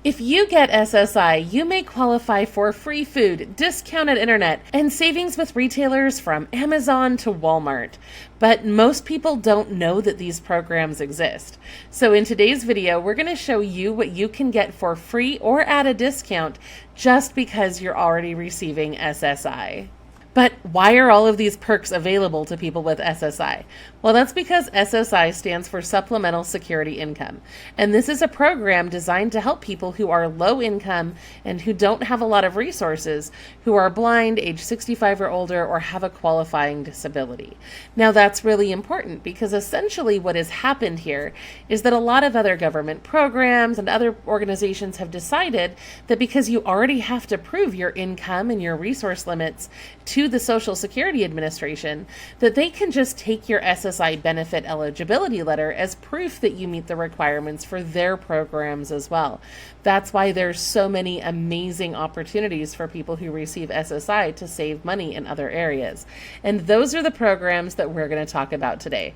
If you get SSI, you may qualify for free food, discounted internet, and savings with retailers from Amazon to Walmart. But most people don't know that these programs exist. So in today's video, we're going to show you what you can get for free or at a discount just because you're already receiving SSI. But why are all of these perks available to people with SSI? Well, that's because SSI stands for Supplemental Security Income. And this is a program designed to help people who are low income and who don't have a lot of resources, who are blind, age 65 or older, or have a qualifying disability. Now, that's really important because essentially what has happened here is that a lot of other government programs and other organizations have decided that because you already have to prove your income and your resource limits to the Social Security Administration, that they can just take your SSI benefit eligibility letter as proof that you meet the requirements for their programs as well. That's why there's so many amazing opportunities for people who receive SSI to save money in other areas. And those are the programs that we're going to talk about today.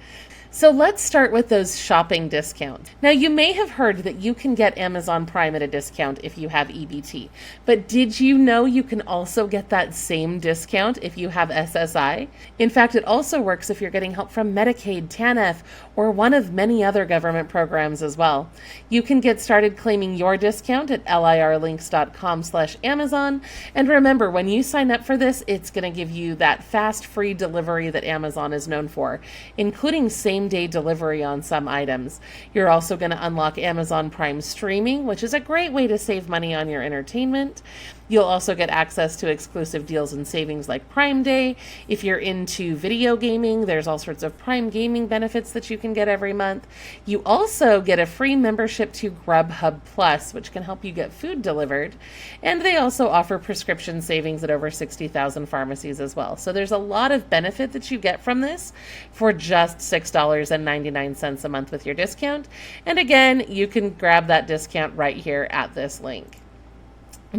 So let's start with those shopping discounts. Now, you may have heard that you can get Amazon Prime at a discount if you have EBT, but did you know you can also get that same discount if you have SSI? In fact, it also works if you're getting help from Medicaid, TANF, or one of many other government programs as well. You can get started claiming your discount at lirlinks.com/Amazon. And remember, when you sign up for this, it's going to give you that fast, free delivery that Amazon is known for, including same-day delivery on some items. You're also going to unlock Amazon Prime streaming, which is a great way to save money on your entertainment. You'll also get access to exclusive deals and savings like Prime Day. If you're into video gaming, there's all sorts of Prime gaming benefits that you can get every month. You also get a free membership to Grubhub Plus, which can help you get food delivered. And they also offer prescription savings at over 60,000 pharmacies as well. So there's a lot of benefit that you get from this for just $6.99 a month with your discount. And again, you can grab that discount right here at this link.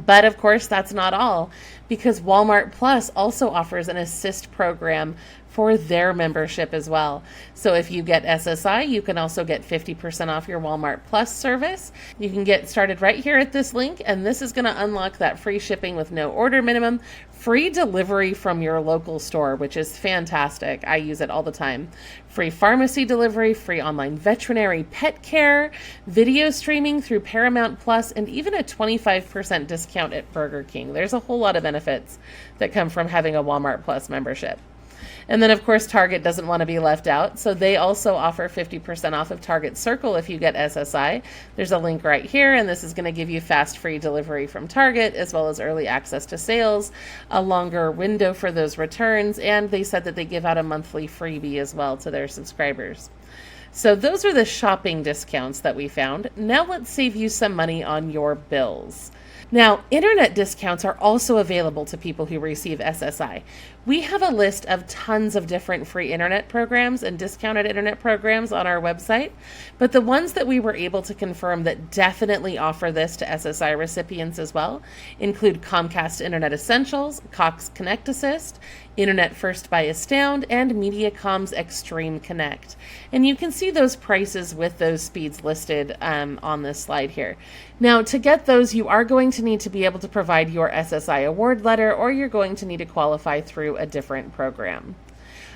But of course, that's not all, because Walmart Plus also offers an assist program for their membership as well. So if you get SSI, you can also get 50% off your Walmart Plus service. You can get started right here at this link, and this is going to unlock that free shipping with no order minimum, free delivery from your local store, which is fantastic. I use it all the time. Free pharmacy delivery, free online veterinary pet care, video streaming through Paramount Plus, and even a 25% discount at Burger King. There's a whole lot of benefits that come from having a Walmart Plus membership. And then, of course, Target doesn't want to be left out, so they also offer 50% off of Target Circle if you get SSI. There's a link right here, and this is going to give you fast, free delivery from Target, as well as early access to sales, a longer window for those returns, and they said that they give out a monthly freebie as well to their subscribers. So those are the shopping discounts that we found. Now let's save you some money on your bills. Now, internet discounts are also available to people who receive SSI. We have a list of tons of different free internet programs and discounted internet programs on our website, but the ones that we were able to confirm that definitely offer this to SSI recipients as well include Comcast Internet Essentials, Cox Connect Assist, Internet First by Astound, and MediaCom's Extreme Connect. And you can see those prices with those speeds listed on this slide here. Now, to get those, you are going to need to be able to provide your SSI award letter, or you're going to need to qualify through a different program.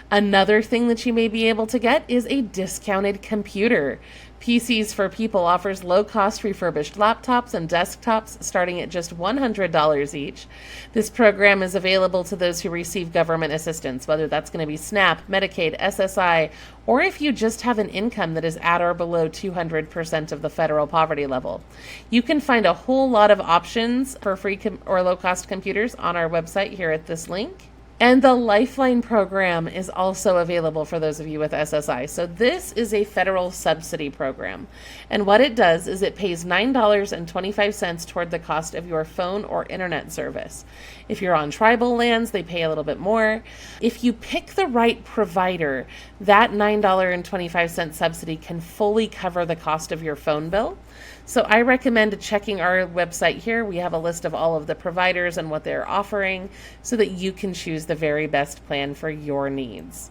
Another thing that you may be able to get is a discounted computer. PCs for People offers low-cost refurbished laptops and desktops starting at just $100 each. This program is available to those who receive government assistance, whether that's going to be SNAP, Medicaid, SSI, or if you just have an income that is at or below 200% of the federal poverty level. You can find a whole lot of options for free or low-cost computers on our website here at this link. And the Lifeline program is also available for those of you with SSI. So this is a federal subsidy program. And what it does is it pays $9.25 toward the cost of your phone or internet service. If you're on tribal lands, they pay a little bit more. If you pick the right provider, that $9.25 subsidy can fully cover the cost of your phone bill. So I recommend checking our website here. We have a list of all of the providers and what they're offering so that you can choose the very best plan for your needs.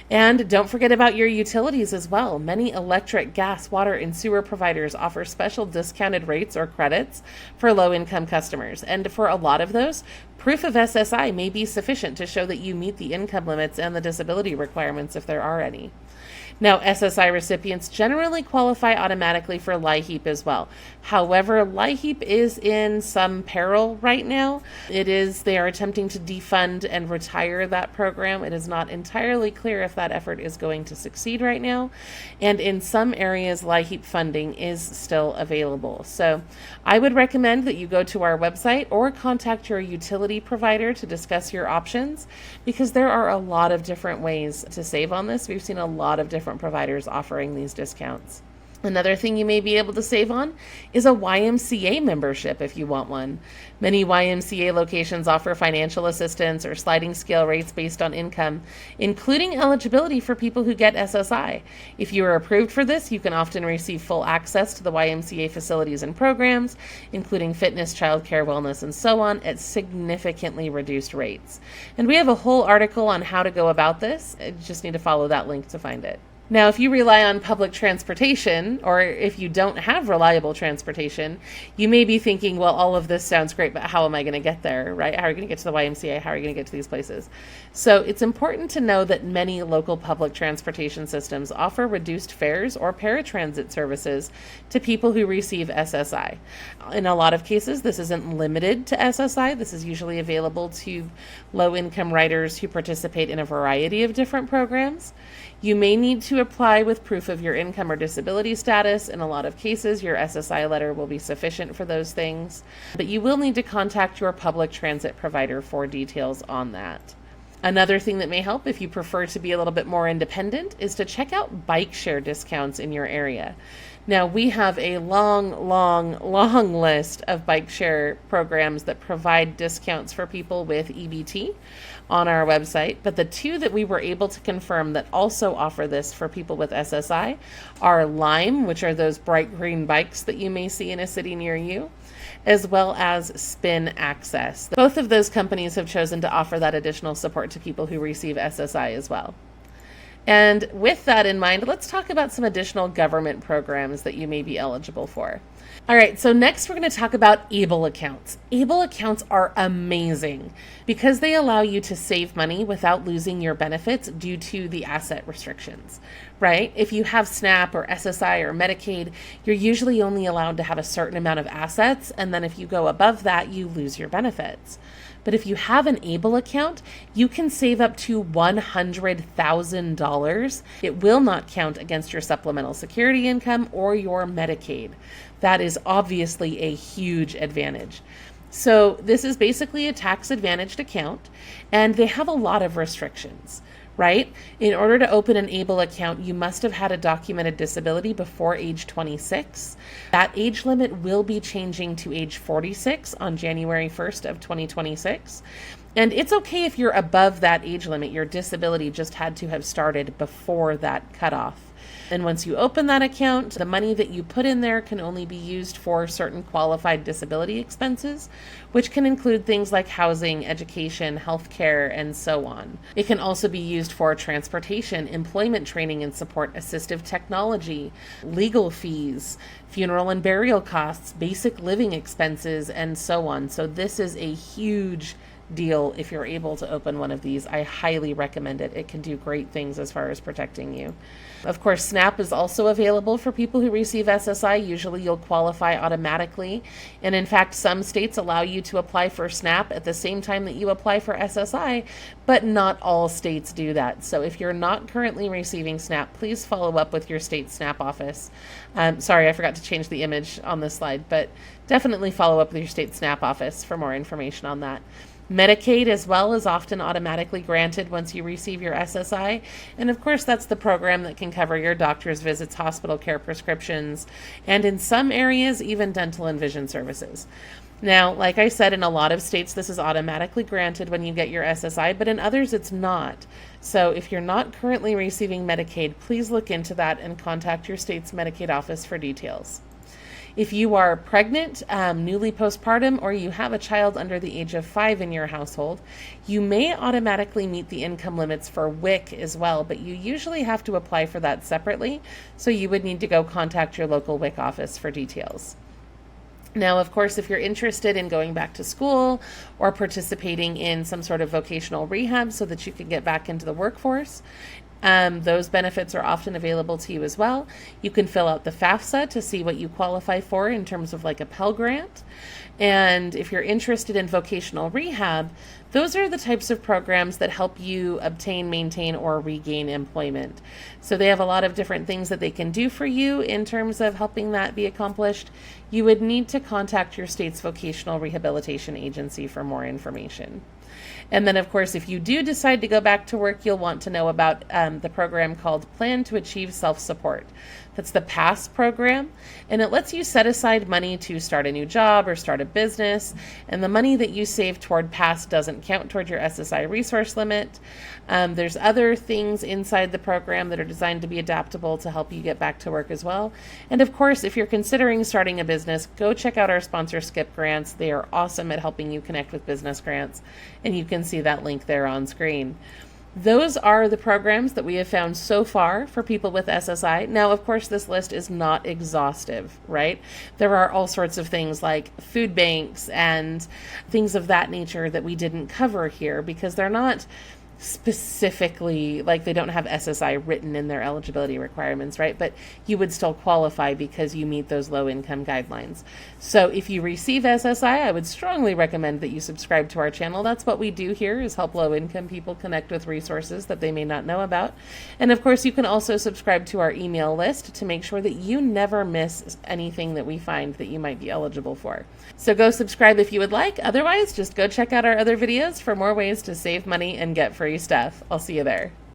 And don't forget about your utilities as well. Many electric, gas, water, and sewer providers offer special discounted rates or credits for low-income customers. And for a lot of those, proof of SSI may be sufficient to show that you meet the income limits and the disability requirements if there are any. Now, SSI recipients generally qualify automatically for LIHEAP as well. However, LIHEAP is in some peril right now. They are attempting to defund and retire that program. It is not entirely clear if that effort is going to succeed right now. And in some areas, LIHEAP funding is still available. So I would recommend that you go to our website or contact your utility provider to discuss your options, because there are a lot of different ways to save on this. We've seen a lot of different providers offering these discounts. Another thing you may be able to save on is a YMCA membership if you want one. Many YMCA locations offer financial assistance or sliding scale rates based on income, including eligibility for people who get SSI. If you are approved for this, you can often receive full access to the YMCA facilities and programs, including fitness, childcare, wellness, and so on, at significantly reduced rates. And we have a whole article on how to go about this. You just need to follow that link to find it. Now, if you rely on public transportation, or if you don't have reliable transportation, you may be thinking, well, all of this sounds great, but how am I going to get there, right? How are you going to get to the YMCA? How are you going to get to these places? So it's important to know that many local public transportation systems offer reduced fares or paratransit services to people who receive SSI. In a lot of cases, this isn't limited to SSI. This is usually available to low-income riders who participate in a variety of different programs. You may need to apply with proof of your income or disability status. In a lot of cases, your SSI letter will be sufficient for those things, but you will need to contact your public transit provider for details on that. Another thing that may help if you prefer to be a little bit more independent is to check out bike share discounts in your area. Now, we have a long list of bike share programs that provide discounts for people with EBT on our website, but the two that we were able to confirm that also offer this for people with SSI are Lime, which are those bright green bikes that you may see in a city near you, as well as Spin Access. Both of those companies have chosen to offer that additional support to people who receive SSI as well. And with that in mind, let's talk about some additional government programs that you may be eligible for. All right, so next we're going to talk about ABLE accounts. ABLE accounts are amazing because they allow you to save money without losing your benefits due to the asset restrictions, right? If you have SNAP or SSI or Medicaid, you're usually only allowed to have a certain amount of assets, and then if you go above that, you lose your benefits. But if you have an ABLE account, you can save up to $100,000. It will not count against your supplemental security income or your Medicaid. That is obviously a huge advantage. So this is basically a tax-advantaged account, and they have a lot of restrictions, right? In order to open an ABLE account, you must have had a documented disability before age 26. That age limit will be changing to age 46 on January 1st of 2026. And it's okay if you're above that age limit. Your disability just had to have started before that cutoff. And once you open that account, the money that you put in there can only be used for certain qualified disability expenses, which can include things like housing, education, healthcare, and so on. It can also be used for transportation, employment training and support, assistive technology, legal fees, funeral and burial costs, basic living expenses, and so on. So this is a huge deal if you're able to open one of these. I highly recommend it. It can do great things as far as protecting you. Of course, SNAP is also available for people who receive SSI. Usually you'll qualify automatically. And in fact, some states allow you to apply for SNAP at the same time that you apply for SSI, but not all states do that. So if you're not currently receiving SNAP, please follow up with your state SNAP office. Sorry, I forgot to change the image on this slide, but definitely follow up with your state SNAP office for more information on that. Medicaid as well is often automatically granted once you receive your SSI. And of course, that's the program that can cover your doctor's visits, hospital care, prescriptions, and in some areas, even dental and vision services. Now, like I said, in a lot of states, this is automatically granted when you get your SSI, but in others, it's not. So if you're not currently receiving Medicaid, please look into that and contact your state's Medicaid office for details. If you are pregnant, newly postpartum, or you have a child under the age of 5 in your household, you may automatically meet the income limits for WIC as well, but you usually have to apply for that separately, so you would need to go contact your local WIC office for details. Now, of course, if you're interested in going back to school or participating in some sort of vocational rehab so that you can get back into the workforce, those benefits are often available to you as well. You can fill out the FAFSA to see what you qualify for in terms of like a Pell Grant. And if you're interested in vocational rehab, those are the types of programs that help you obtain, maintain, or regain employment. So they have a lot of different things that they can do for you in terms of helping that be accomplished. You would need to contact your state's vocational rehabilitation agency for more information. And then, of course, if you do decide to go back to work, you'll want to know about the program called Plan to Achieve Self-Support. That's the PASS program, and it lets you set aside money to start a new job or start a business, and the money that you save toward PASS doesn't count toward your SSI resource limit. There's other things inside the program that are designed to be adaptable to help you get back to work as well. And of course, if you're considering starting a business, go check out our sponsor, Skip Grants. They are awesome at helping you connect with business grants, and you can see that link there on screen. Those are the programs that we have found so far for people with SSI. Now, of course, this list is not exhaustive, right? There are all sorts of things like food banks and things of that nature that we didn't cover here because they're not specifically, like, they don't have SSI written in their eligibility requirements, right? But you would still qualify because you meet those low income guidelines. So if you receive SSI, I would strongly recommend that you subscribe to our channel. That's what we do here, is help low income people connect with resources that they may not know about. And of course, you can also subscribe to our email list to make sure that you never miss anything that we find that you might be eligible for. So go subscribe if you would like. Otherwise, just go check out our other videos for more ways to save money and get free stuff. I'll see you there.